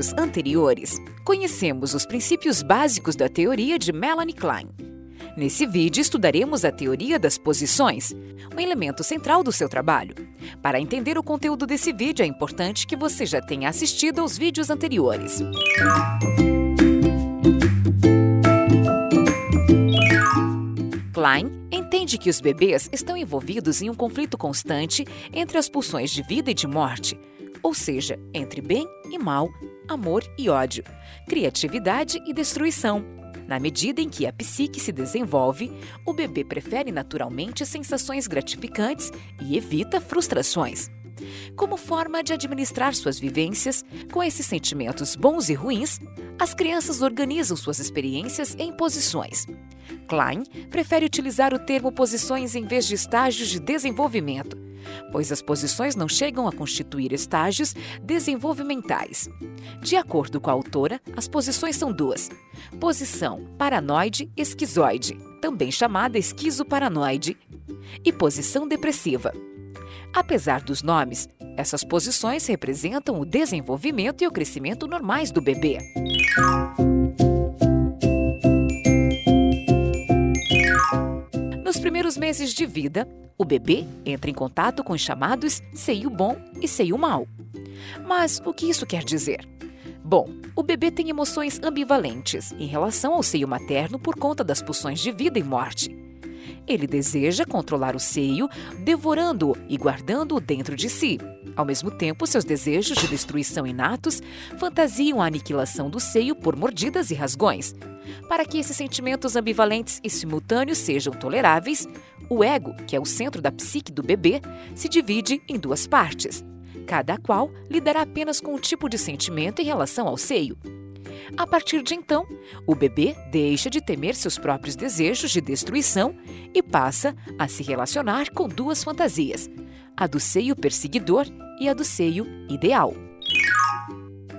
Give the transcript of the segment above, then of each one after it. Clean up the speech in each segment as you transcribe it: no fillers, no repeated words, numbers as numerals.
vídeos anteriores, conhecemos os princípios básicos da teoria de Melanie Klein. Nesse vídeo, estudaremos a teoria das posições, um elemento central do seu trabalho. Para entender o conteúdo desse vídeo, é importante que você já tenha assistido aos vídeos anteriores. Klein entende que os bebês estão envolvidos em um conflito constante entre as pulsões de vida e de morte, ou seja, entre bem e mal, amor e ódio, criatividade e destruição. Na medida em que a psique se desenvolve, o bebê prefere naturalmente sensações gratificantes e evita frustrações. Como forma de administrar suas vivências, com esses sentimentos bons e ruins, as crianças organizam suas experiências em posições. Klein prefere utilizar o termo posições em vez de estágios de desenvolvimento, pois as posições não chegam a constituir estágios desenvolvimentais. De acordo com a autora, as posições são duas: posição paranoide-esquizoide, também chamada esquizoparanoide, e posição depressiva. Apesar dos nomes, essas posições representam o desenvolvimento e o crescimento normais do bebê. Nos primeiros meses de vida, o bebê entra em contato com os chamados seio bom e seio mau. Mas o que isso quer dizer? Bom, o bebê tem emoções ambivalentes em relação ao seio materno por conta das pulsões de vida e morte. Ele deseja controlar o seio, devorando-o e guardando-o dentro de si. Ao mesmo tempo, seus desejos de destruição inatos fantasiam a aniquilação do seio por mordidas e rasgões. Para que esses sentimentos ambivalentes e simultâneos sejam toleráveis, o ego, que é o centro da psique do bebê, se divide em duas partes, cada qual lidará apenas com um tipo de sentimento em relação ao seio. A partir de então, o bebê deixa de temer seus próprios desejos de destruição e passa a se relacionar com duas fantasias, a do seio perseguidor e a do seio ideal.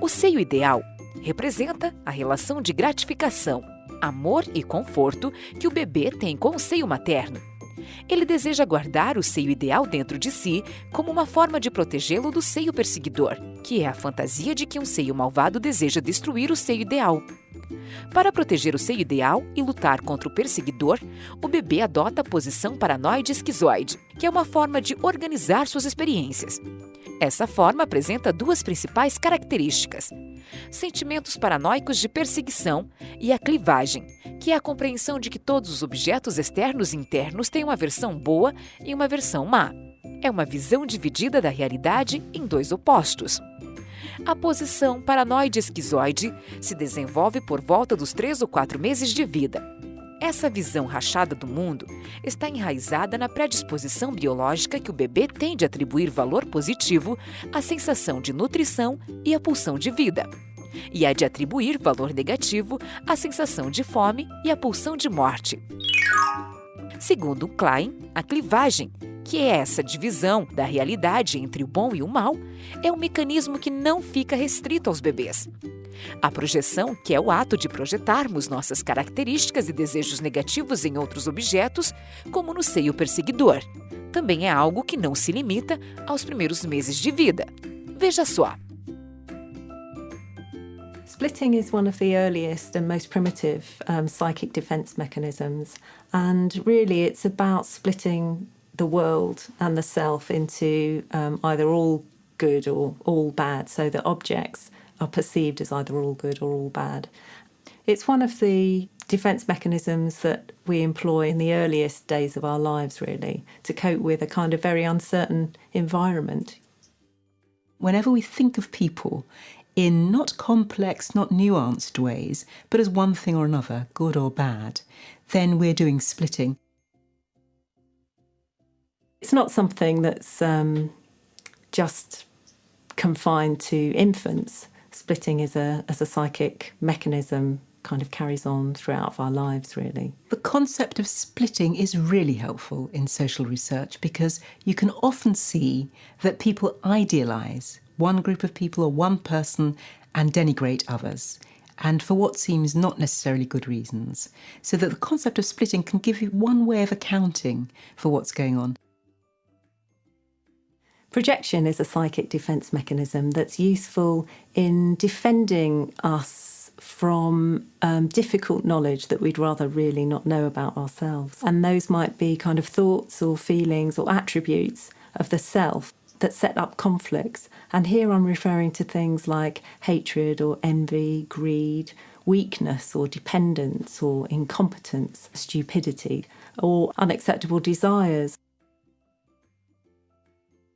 O seio ideal representa a relação de gratificação, amor e conforto que o bebê tem com o seio materno. Ele deseja guardar o seio ideal dentro de si como uma forma de protegê-lo do seio perseguidor, que é a fantasia de que um seio malvado deseja destruir o seio ideal. Para proteger o seio ideal e lutar contra o perseguidor, o bebê adota a posição paranoide-esquizoide, que é uma forma de organizar suas experiências. Essa forma apresenta duas principais características: sentimentos paranoicos de perseguição e a clivagem, que é a compreensão de que todos os objetos externos e internos têm uma versão boa e uma versão má. É uma visão dividida da realidade em dois opostos. A posição paranoide-esquizoide se desenvolve por volta dos 3 ou 4 meses de vida. Essa visão rachada do mundo está enraizada na predisposição biológica que o bebê tem de atribuir valor positivo à sensação de nutrição e à pulsão de vida, e a de atribuir valor negativo à sensação de fome e à pulsão de morte. Segundo Klein, a clivagem, que é essa divisão da realidade entre o bom e o mal, é um mecanismo que não fica restrito aos bebês. A projeção, que é o ato de projetarmos nossas características e desejos negativos em outros objetos, como no seio perseguidor, também é algo que não se limita aos primeiros meses de vida. Veja só. Splitting is one of the earliest and most primitive psychic defense mechanisms, and really it's about splitting the world and the self into either all good or all bad, so that objects are perceived as either all good or all bad. It's one of the defense mechanisms that we employ in the earliest days of our lives, really, to cope with a kind of very uncertain environment. Whenever we think of people in not complex, not nuanced ways, but as one thing or another, good or bad, then we're doing splitting. It's not something that's just confined to infants. Splitting as a psychic mechanism kind of carries on throughout our lives, really. The concept of splitting is really helpful in social research because you can often see that people idealise one group of people or one person and denigrate others, and for what seems not necessarily good reasons. So that the concept of splitting can give you one way of accounting for what's going on. Projection is a psychic defense mechanism that's useful in defending us from difficult knowledge that we'd rather really not know about ourselves. And those might be kind of thoughts or feelings or attributes of the self that set up conflicts. And here I'm referring to things like hatred or envy, greed, weakness or dependence or incompetence, stupidity, or unacceptable desires.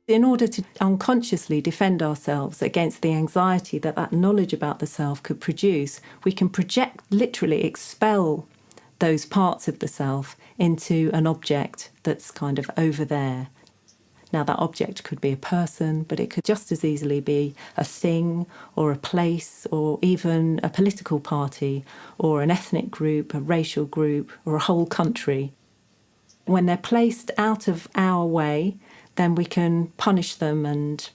In order to unconsciously defend ourselves against the anxiety that knowledge about the self could produce, we can literally expel those parts of the self into an object that's kind of over there. Now, that object could be a person, but it could just as easily be a thing or a place or even a political party or an ethnic group, a racial group, or a whole country. When they're placed out of our way, then we can punish them and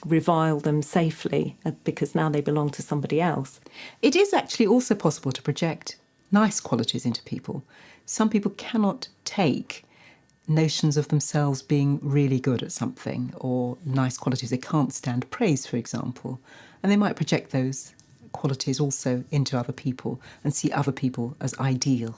revile them safely because now they belong to somebody else. It is actually also possible to project nice qualities into people. Some people cannot take notions of themselves being really good at something or nice qualities. They can't stand praise, for example, and they might project those qualities also into other people and see other people as ideal.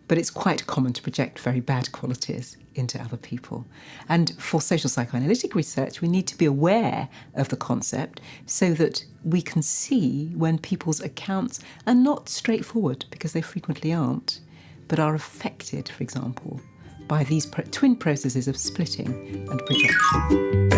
But it's quite common to project very bad qualities into other people. And for social psychoanalytic research, we need to be aware of the concept so that we can see when people's accounts are not straightforward, because they frequently aren't, but are affected, for example, by these twin processes of splitting and projection.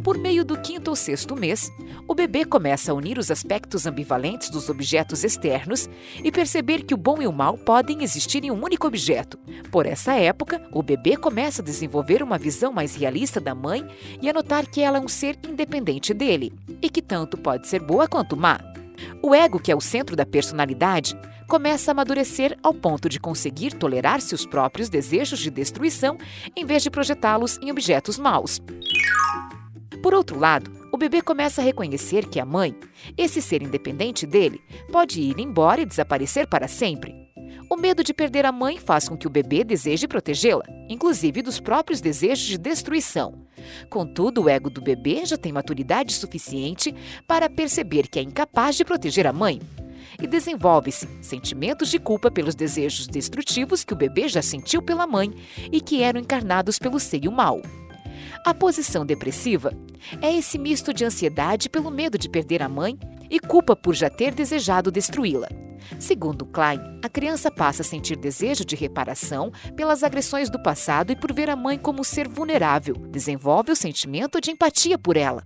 Por meio do 5º ou 6º mês, o bebê começa a unir os aspectos ambivalentes dos objetos externos e perceber que o bom e o mal podem existir em um único objeto. Por essa época, o bebê começa a desenvolver uma visão mais realista da mãe e a notar que ela é um ser independente dele e que tanto pode ser boa quanto má. O ego, que é o centro da personalidade, começa a amadurecer ao ponto de conseguir tolerar seus próprios desejos de destruição em vez de projetá-los em objetos maus. Por outro lado, o bebê começa a reconhecer que a mãe, esse ser independente dele, pode ir embora e desaparecer para sempre. O medo de perder a mãe faz com que o bebê deseje protegê-la, inclusive dos próprios desejos de destruição. Contudo, o ego do bebê já tem maturidade suficiente para perceber que é incapaz de proteger a mãe. E desenvolve-se sentimentos de culpa pelos desejos destrutivos que o bebê já sentiu pela mãe e que eram encarnados pelo seio mau. A posição depressiva é esse misto de ansiedade pelo medo de perder a mãe e culpa por já ter desejado destruí-la. Segundo Klein, a criança passa a sentir desejo de reparação pelas agressões do passado e por ver a mãe como um ser vulnerável, desenvolve o sentimento de empatia por ela.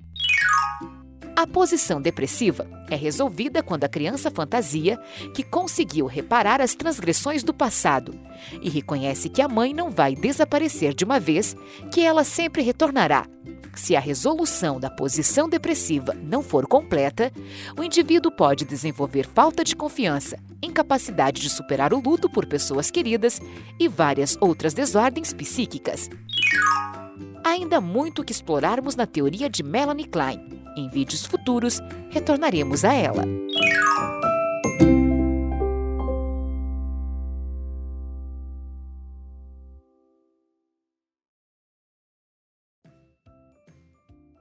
A posição depressiva é resolvida quando a criança fantasia que conseguiu reparar as transgressões do passado e reconhece que a mãe não vai desaparecer de uma vez, que ela sempre retornará. Se a resolução da posição depressiva não for completa, o indivíduo pode desenvolver falta de confiança, incapacidade de superar o luto por pessoas queridas e várias outras desordens psíquicas. Há ainda muito que explorarmos na teoria de Melanie Klein. Em vídeos futuros, retornaremos a ela.